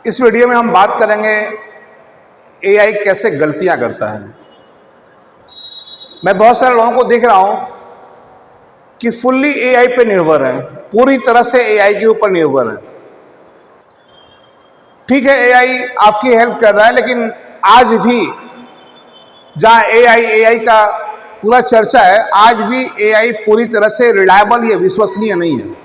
इस वीडियो में हम बात करेंगे एआई कैसे गलतियां करता है। मैं बहुत सारे लोगों को देख रहा हूं कि फुल्ली एआई पे निर्भर है, पूरी तरह से एआई के ऊपर निर्भर है। ठीक है, एआई आपकी हेल्प कर रहा है, लेकिन आज भी जहां एआई का पूरा चर्चा है, आज भी एआई पूरी तरह से रिलायबल या विश्वसनीय नहीं है।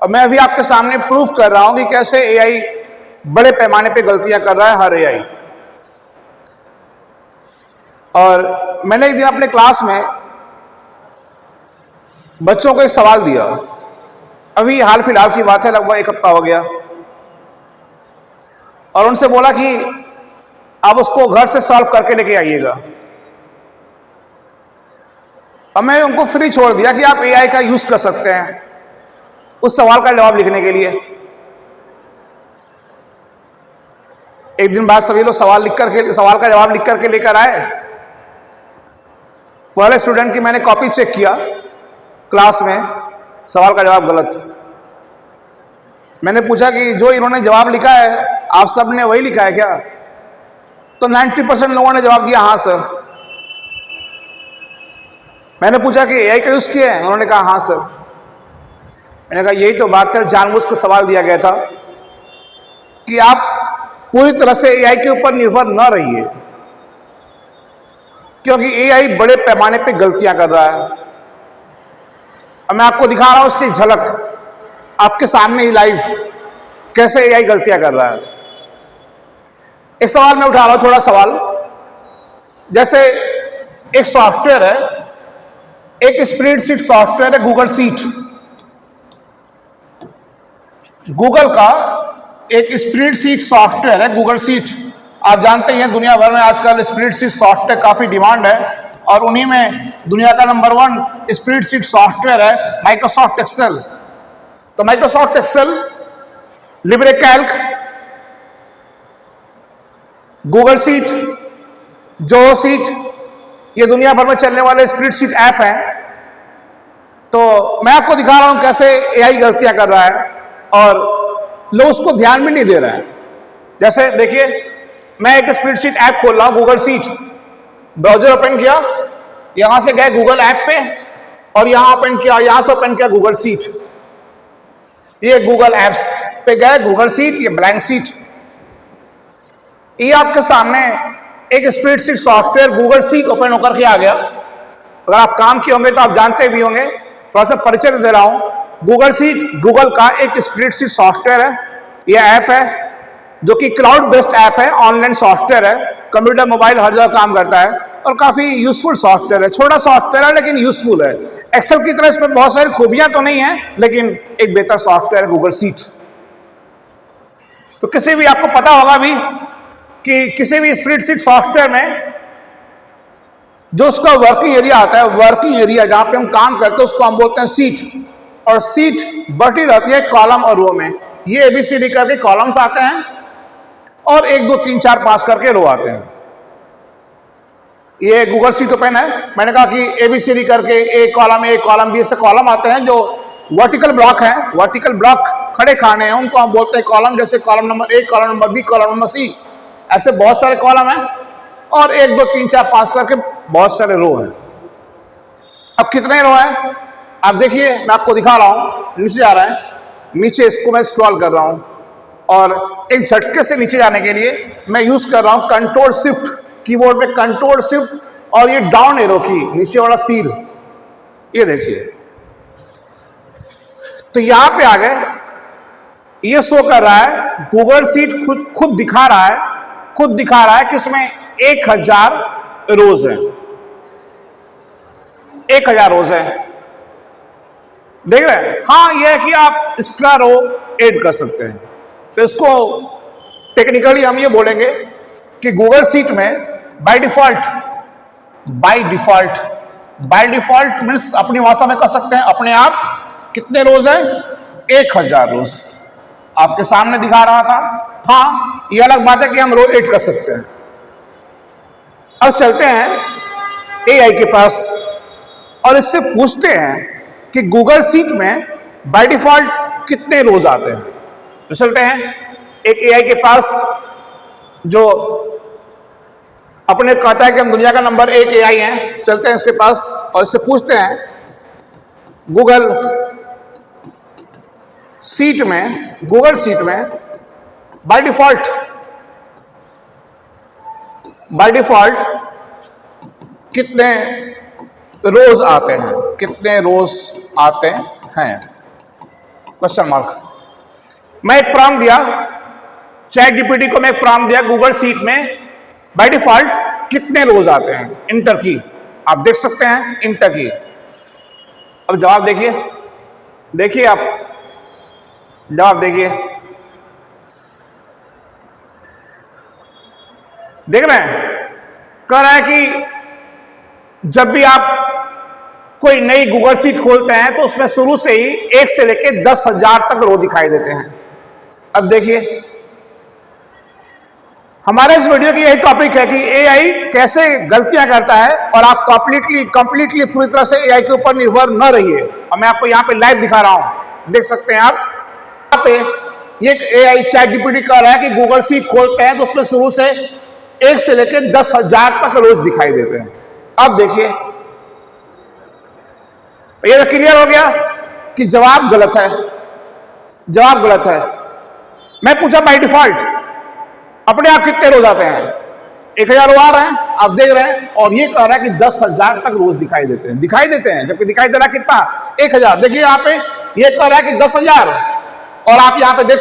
और मैं अभी आपके सामने प्रूफ कर रहा हूं कि कैसे एआई बड़े पैमाने पे गलतियां कर रहा है, हर एआई। और मैंने एक दिन अपने क्लास में बच्चों को एक सवाल दिया, अभी हाल फिलहाल की बात है, लगभग एक हफ्ता हो गया, और उनसे बोला कि आप उसको घर से सॉल्व करके लेके आइएगा। अब मैं उनको फ्री छोड़ दिया कि आप एआई का यूज कर सकते हैं उस सवाल का जवाब लिखने के लिए। एक दिन बाद सभी लोग सवाल का जवाब लिख करके लेकर आए। पहले स्टूडेंट की मैंने कॉपी चेक किया क्लास में, सवाल का जवाब गलत। मैंने पूछा कि जो इन्होंने जवाब लिखा है आप सब ने वही लिखा है क्या? तो 90% लोगों ने जवाब दिया हाँ सर। मैंने पूछा कि एआई का यूज किया है? उन्होंने कहा हाँ सर। मैंने कहा यही तो बात है, जानबूझ कर सवाल दिया गया था कि आप पूरी तरह से एआई के ऊपर निर्भर न रहिए, क्योंकि एआई बड़े पैमाने पे गलतियां कर रहा है। अब मैं आपको दिखा रहा हूं उसकी झलक आपके सामने ही लाइव, कैसे एआई गलतियां कर रहा है। इस सवाल में उठा रहा हूं थोड़ा सवाल, जैसे एक सॉफ्टवेयर है, एक स्प्रेडशीट सॉफ्टवेयर है गूगल शीट। गूगल का एक स्प्रेडशीट सॉफ्टवेयर है गूगल शीट। आप जानते हैं दुनिया भर में आजकल स्प्रेडशीट सॉफ्टवेयर काफी डिमांड है, और उन्हीं में दुनिया का नंबर 1 स्प्रेडशीट सॉफ्टवेयर है माइक्रोसॉफ्ट एक्सेल। तो Microsoft Excel, Libre Calc, Google sheet, Zoho sheet, ये दुनिया भर में चलने वाले स्प्रेडशीट ऐप हैं। तो मैं आपको दिखा रहा हूं कैसे एआई गलतियां कर रहा है और लोग उसको ध्यान भी नहीं दे रहे हैं। जैसे देखिए, मैं एक स्प्रेडशीट ऐप खोल रहा हूं गूगल शीट, ब्राउजर ओपन किया, यहां से गए गूगल ऐप पे और यहां ओपन किया, यहां से ओपन किया गूगल शीट। ये गूगल ऐप्स पे गए, गूगल शीट, ये ब्लैंक शीट। ये आपके सामने एक spreadsheet software Google sheet open होकर के आ गया। अगर आप काम किए होंगे तो आप जानते भी होंगे, थोड़ा सा परिचय दे रहा हूं। गूगल शीट गूगल का एक स्प्रेडशीट सॉफ्टवेयर है। यह ऐप है जो कि क्लाउड बेस्ड ऐप है, ऑनलाइन सॉफ्टवेयर है, कंप्यूटर मोबाइल हर जगह काम करता है और काफी यूजफुल सॉफ्टवेयर है। छोटा सॉफ्टवेयर है लेकिन यूजफुल है। एक्सेल की तरह इसमें बहुत सारी खूबियां तो नहीं है, लेकिन एक बेहतर सॉफ्टवेयर है गूगल शीट। तो किसी भी, आपको पता होगा भी कि किसी भी स्प्रेडशीट सॉफ्टवेयर में जो उसका वर्किंग एरिया आता है, वर्किंग एरिया जहां पे हम काम करते हैं, उसको हम बोलते हैं सीट। और सीट बढ़ती रहती है कॉलम और रो में। ये एबीसीडी करके कॉलम्स आते हैं और 1 2 3 4 5 करके रो आते हैं। ये गूगल शीट ओपन है, मैंने कहा कि एबीसीडी करके एक कॉलम बी से कॉलम आते हैं जो वर्टिकल ब्लॉक है, वर्टिकल ब्लॉक खड़े खाने हैं, उनको हम बोलते हैं कॉलम। जैसे column number 1, column number B, column number C, ऐसे बहुत सारे कॉलम हैं और 1 2 3 4 5 करके बहुत सारे रो हैं। अब कितने रो हैं आप देखिए, मैं आपको दिखा रहा हूं। नीचे आ रहा है, नीचे इसको मैं स्क्रॉल कर रहा हूं और एक झटके से नीचे जाने के लिए मैं यूज कर रहा हूं कंट्रोल शिफ्ट, कीबोर्ड में कंट्रोल शिफ्ट और ये डाउन एरो की, नीचे वाला तीर, ये देखिए। तो यहां पे आ गए, ये शो कर रहा है गूगल शीट खुद दिखा रहा है कि इसमें 1000 रोज है, 1000 रोज है। देख रहे हैं? हाँ, यह है कि आप एक्स्ट्रा रो ऐड कर सकते हैं। तो इसको टेक्निकली हम ये बोलेंगे कि गूगल शीट में बाय डिफॉल्ट मीन्स अपनी भाषा में कह सकते हैं अपने आप कितने रोज हैं? 1000 रोज आपके सामने दिखा रहा था। हाँ, ये अलग बात है कि हम रो ऐड कर सकते हैं। अब चलते हैं एआई के पास और इससे पूछते हैं कि गूगल शीट में बाय डिफॉल्ट कितने रोज आते हैं। तो चलते हैं, एक एआई के पास जो अपने कहता है कि हम दुनिया का नंबर 1 एआई हैं, चलते हैं इसके पास और इससे पूछते हैं गूगल शीट में बाय डिफॉल्ट कितने रोज आते हैं, क्वेश्चन मार्क। मैं एक प्रॉम्प्ट दिया चैट जीपीटी को, मैं एक प्रॉम्प्ट दिया गूगल शीट में बाय डिफॉल्ट कितने रोज आते हैं, इंटर की आप देख सकते हैं, इंटर की। अब जवाब देखिए आप जवाब देख रहे हैं। कह रहा है कि जब भी आप कोई नई गूगल शीट खोलते हैं तो उसमें शुरू से ही 1 से लेके 10,000 तक रो दिखाई देते हैं। अब देखिए, हमारे इस वीडियो की यही टॉपिक है कि एआई कैसे गलतियां करता है और आप कंप्लीटली पूरी तरह से एआई के ऊपर निर्भर न रहिए। और मैं आपको यहां पे लाइव दिखा रहा हूं, देख सकते हैं आप यहां पे। ये एआई चैट जीपीटी कह रहा है कि गूगल शीट खोलते हैं तो उसमें शुरू से 1 से लेकर 10,000 तक रोज दिखाई देते हैं। अब देखिए, तो ये तो क्लियर हो गया कि जवाब गलत है। मैं पूछा बाय डिफॉल्ट अपने आप कितने रोज आते हैं, 1000 रो आ रहे हैं, आप देख रहे हैं, और ये कह रहा है कि 10,000 तक रोज दिखाई देते हैं, जबकि दिखाई दे रहा कितना, 1000। देखिए यहाँ पे ये कह रहा है कि 10,000, और आप यहाँ पे देख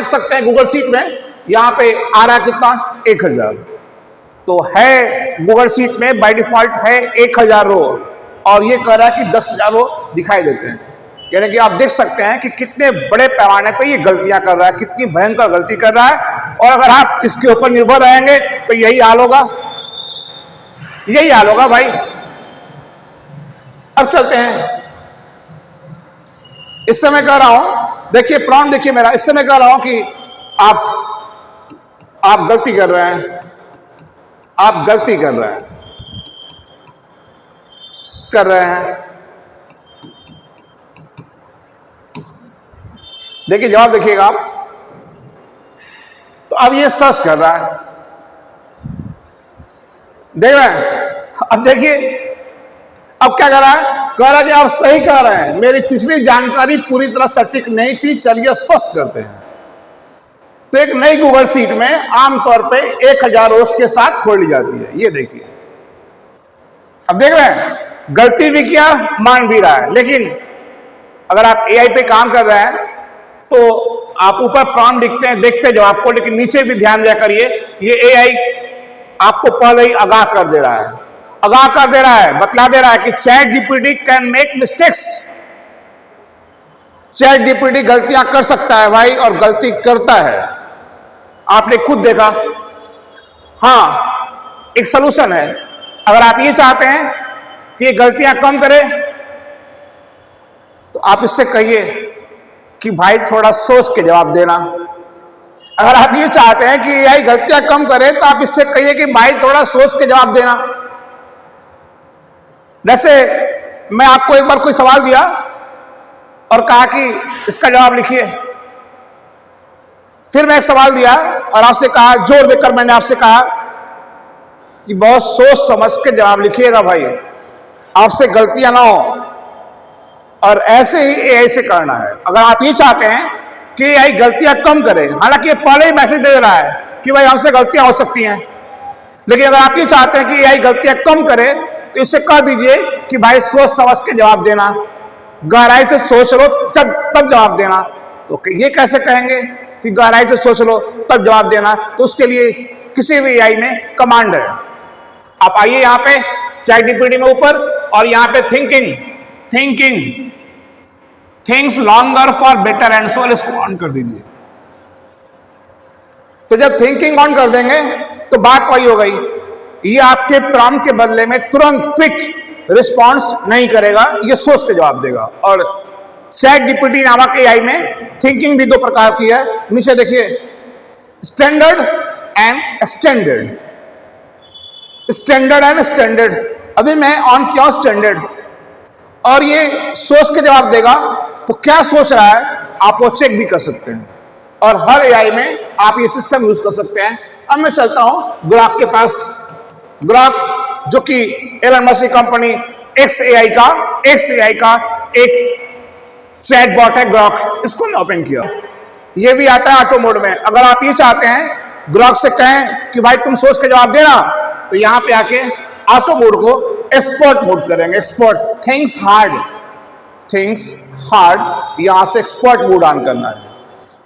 सकते हैं, गूगल शीट में यहाँ पे आ रहा है कितना, 1000। तो है गूगल शीट में बाय डिफॉल्ट है 1000 रो, और ये कह रहा है कि 10,000 रो दिखाई देते हैं। यानी कि आप देख सकते हैं कि कितने बड़े पैमाने पे ये गलतियां कर रहा है, कितनी भयंकर गलती कर रहा है। और अगर आप इसके ऊपर निर्भर रहेंगे तो यही हाल होगा भाई। अब चलते हैं, इससे मैं कह रहा हूं, देखिए प्रॉम्प्ट देखिए मेरा, इससे मैं कह रहा हूं कि आप गलती कर रहे हैं, देखिए जवाब देखिएगा आप। तो अब ये सर्च कर रहा है, देख रहे हैं। अब देखिए अब क्या कर रहा है, कह रहा है कि आप सही कह रहे हैं, मेरी पिछली जानकारी पूरी तरह सटीक नहीं थी, चलिए स्पष्ट करते हैं। तो एक नई गूगल शीट में आमतौर पे 1000 रोज के साथ खोली जाती है, ये देखिए। अब देख रहे हैं, गलती भी किया, मान भी रहा है। लेकिन अगर आप एआई पे काम कर रहे हैं तो आप ऊपर प्रॉम्प्ट लिखते हैं, देखते जवाब को, लेकिन नीचे भी ध्यान दिया करिए। ये एआई आपको पहले ही आगाह कर दे रहा है, बतला दे रहा है कि chat GPT can make mistakes. Chat GPT गलतियां कर सकता है भाई, और गलती करता है, आपने खुद देखा। हाँ, एक सलूशन है। अगर आप ये चाहते हैं कि ये गलतियां कम करे तो आप इससे कहिए कि भाई थोड़ा सोच के जवाब देना। अगर आप ये चाहते हैं कि एआई गलतियां कम करे तो आप इससे कहिए कि भाई थोड़ा सोच के जवाब देना। जैसे मैं आपको एक बार कोई सवाल दिया और कहा कि इसका जवाब लिखिए, फिर मैं एक सवाल दिया और आपसे कहा, जोर देकर मैंने आपसे कहा कि बहुत सोच समझ के जवाब लिखिएगा भाई, आपसे गलतियां ना हो। और ऐसे ही एआई से करना है। अगर आप ये चाहते हैं कि एआई गलतियां कम करे, हालांकि ये पहले ही मैसेज दे रहा है कि भाई हमसे गलतियां हो सकती हैं, लेकिन अगर आप ये चाहते हैं कि एआई गलतियां कम करे तो इससे कह दीजिए कि भाई सोच समझ के जवाब देना, गहराई से सोच लो तब जवाब देना। तो ये कैसे कहेंगे कि गहराई से सोच लो तब जवाब देना? तो उसके लिए किसी भी एआई में कमांड है। आप आइए यहाँ पे चैट जीपीटी में ऊपर, और यहाँ पे things longer for better and so, इसको ऑन कर दीजिए। तो जब थिंकिंग ऑन कर देंगे तो बात वही हो गई, ये आपके प्रॉम्प्ट के बदले में तुरंत क्विक रिस्पॉन्स नहीं करेगा, ये सोच के जवाब देगा। और चैट जीपीटी नामक एआई में थिंकिंग भी 2 प्रकार की है। नीचे देखिए, स्टैंडर्ड एंड स्टैंडर्ड। अभी मैं ऑन किया स्टैंडर्ड, और ये सोच के जवाब देगा। तो क्या सोच रहा है आप वो चेक भी कर सकते हैं। और हर एआई में आप ये सिस्टम यूज कर सकते हैं। अब मैं चलता हूं ग्रॉक के पास। ग्रॉक जो कि एलन मस्क की कंपनी XAI का एक चैटबॉट है ग्रॉक, इसको मैं ओपन किया। ये भी आता है ऑटो मोड में। अगर आप ये चाहते हैं ग्रॉक से कहें कि भाई तुम सोच के जवाब देना, तो यहां पे आके ऑटो मोड को एक्सपर्ट मोड करेंगे। एक्सपर्ट, थिंग्स हार्ड, यहां से एक्सपर्ट मोड ऑन करना है।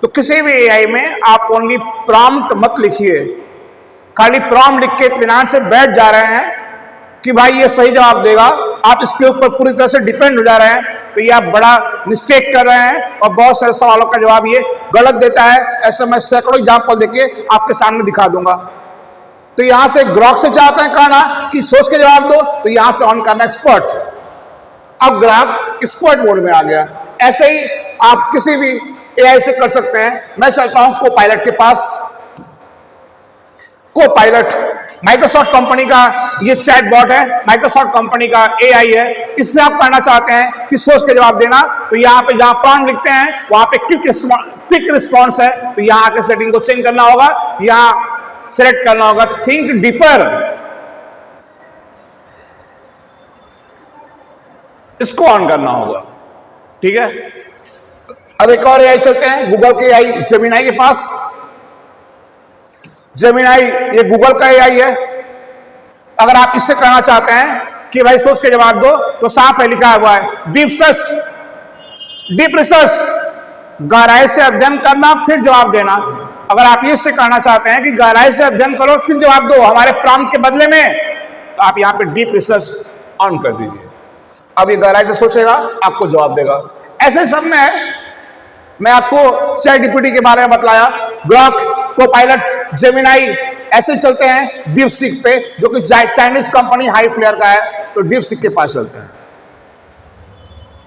तो किसी भी एआई में आप ओनली प्रॉम्प्ट मत लिखिए। खाली प्रॉम्प्ट लिख के इत्मीनान से बैठ जा रहे हैं कि भाई ये सही जवाब देगा, आप इसके ऊपर पूरी तरह से डिपेंड हो जा रहे हैं, तो ये आप बड़ा मिस्टेक कर रहे हैं और बहुत सारे सवालों का जवाब ये गलत देता है। ऐसे मैं सैकड़ों एग्जाम्पल देके आपके सामने दिखा दूंगा। तो यहां से ग्रॉक से चाहते हैं कहना कि सोच के जवाब दो, तो यहां से ऑन करना एक्सपर्ट। अब ग्रॉक एक्सपर्ट मोड में आ गया। ऐसे ही आप किसी भी एआई से कर सकते हैं। मैं चलता हूं कोपायलट के पास। कोपायलट माइक्रोसॉफ्ट कंपनी का ये चैटबॉट है, माइक्रोसॉफ्ट कंपनी का एआई है। इससे आप करना चाहते हैं कि सोच के जवाब देना, तो यहाँ पे जहां प्रॉम्प्ट लिखते हैं वहां पे क्विक रिस्पॉन्स है, तो यहाँ आके सेटिंग को चेंज करना होगा। यहां सेलेक्ट करना होगा थिंक डीपर, इसको ऑन करना होगा। ठीक है, अब एक और एआई चलते हैं गूगल के एआई जेमिनाई के पास। जेमिनाई ये गूगल का एआई है। अगर आप इससे कहना चाहते हैं कि भाई सोच के जवाब दो, तो साफ है, लिखा हुआ है डीप रिसर्च, गहराई से अध्ययन करना फिर जवाब देना। अगर आप इससे कहना चाहते हैं कि गहराई से अध्ययन करो फिर जवाब दो हमारे प्रॉम्प्ट के बदले में, तो आप यहां पे डीप रिसर्च ऑन कर दीजिए। अब ये गहराई से सोचेगा, आपको जवाब देगा। ऐसे सब में मैं आपको चैटजीपीटी के बारे में बतलाया, ग्रॉक, कोपायलट, जेमिनाई, ऐसे चलते हैं डीपसीक पे, जो कि चाइनीज कंपनी हाईफ्लेयर का है। तो डीपसीक के पास चलते हैं।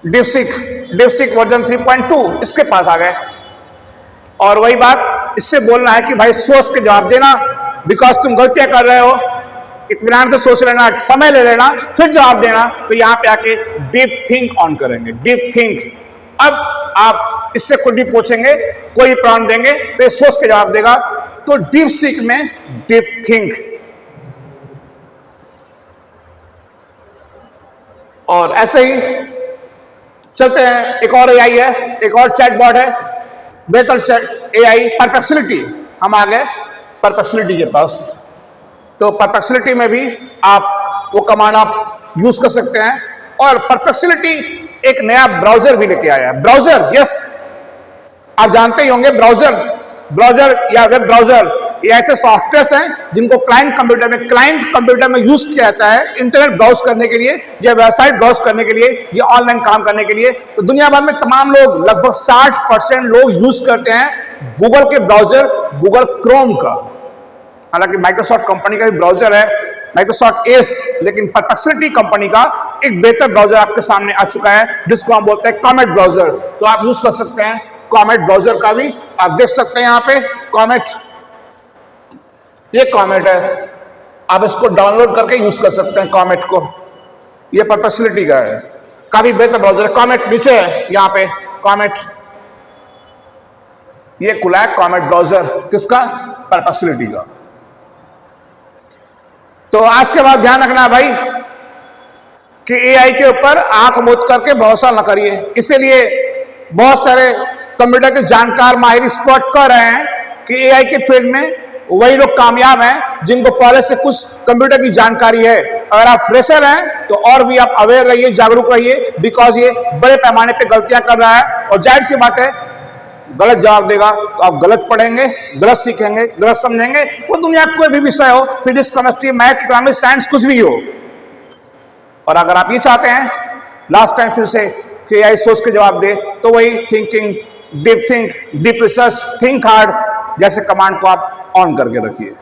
डीपसीक वर्जन 3.2 इसके पास आ गए। और वही बात, इससे बोलना है कि भाई सोच के जवाब देना, बिकॉज तुम गलतियां कर रहे हो, इत्मीनान से सोच लेना, समय ले लेना, फिर जवाब देना। तो यहां पे आके डीप थिंक ऑन करेंगे, डीप थिंक। अब आप इससे कुछ भी पूछेंगे, कोई प्रॉम्प्ट देंगे, तो ये सोच के जवाब देगा। तो डीप सीक में डीप थिंक। और ऐसे ही चलते हैं, एक और एआई है, एक और चैटबॉट है, बेहतर एआई परप्लेक्सिटी। हम आ गए परप्लेक्सिटी के पास। तो परप्लेक्सिटी में भी आप वो कमांड आप यूज कर सकते हैं। और परप्लेक्सिटी एक नया ब्राउजर भी लेके आया है। ब्राउजर, यस, आप जानते ही होंगे ब्राउजर या वेब ब्राउजर, ये ऐसे सॉफ्टवेयर हैं जिनको क्लाइंट कंप्यूटर में यूज किया जाता है इंटरनेट ब्राउज करने के लिए, या वेबसाइट ब्राउज करने के लिए, या ऑनलाइन काम करने के लिए। तो दुनिया भर में तमाम लोग, लगभग 60% लोग यूज करते हैं गूगल के ब्राउजर, गूगल क्रोम का। हालांकि माइक्रोसॉफ्ट कंपनी का भी ब्राउजर है, माइक्रोसॉफ्ट एज, लेकिन परप्लेक्सिटी कंपनी का एक बेहतर ब्राउजर आपके सामने आ चुका है, जिसको हम बोलते हैं कॉमेट ब्राउजर। तो आप यूज कर सकते हैं कॉमेट ब्राउजर का भी। आप देख सकते हैं यहां पे कॉमेट, ये कॉमेट है, आप इसको डाउनलोड करके यूज कर सकते हैं कॉमेट को। ये परप्लेक्सिटी का है, काफी बेहतर ब्राउजर है। कॉमेट नीचे है, यहां पे कॉमेट, ये खुला है कॉमेट ब्राउजर, किसका? परप्लेक्सिटी का। तो आज के बाद ध्यान रखना भाई कि एआई के ऊपर आंख मूंद करके भरोसा न करिए। इसीलिए बहुत सारे कंप्यूटर के जानकार, माहिर, एक्सपर्ट कह रहे हैं कि एआई के फील्ड में वही लोग कामयाब हैं जिनको पहले से कुछ कंप्यूटर की जानकारी है। अगर आप फ्रेशर हैं तो और भी आप अवेयर रहिए, जागरूक रहिए, बिकॉज ये बड़े पैमाने पे गलतियां कर रहा है। और जाहिर सी बात है, गलत जवाब देगा तो आप गलत पढ़ेंगे, गलत सीखेंगे, गलत समझेंगे। वो दुनिया कोई भी विषय हो, physics, chemistry, math, economics, science, कुछ भी हो। और अगर आप ये चाहते हैं लास्ट टाइम फिर से कि एआई सोच के जवाब दे, तो वही thinking, deep think, deep research, think hard जैसे कमांड को आप ऑन करके रखिए।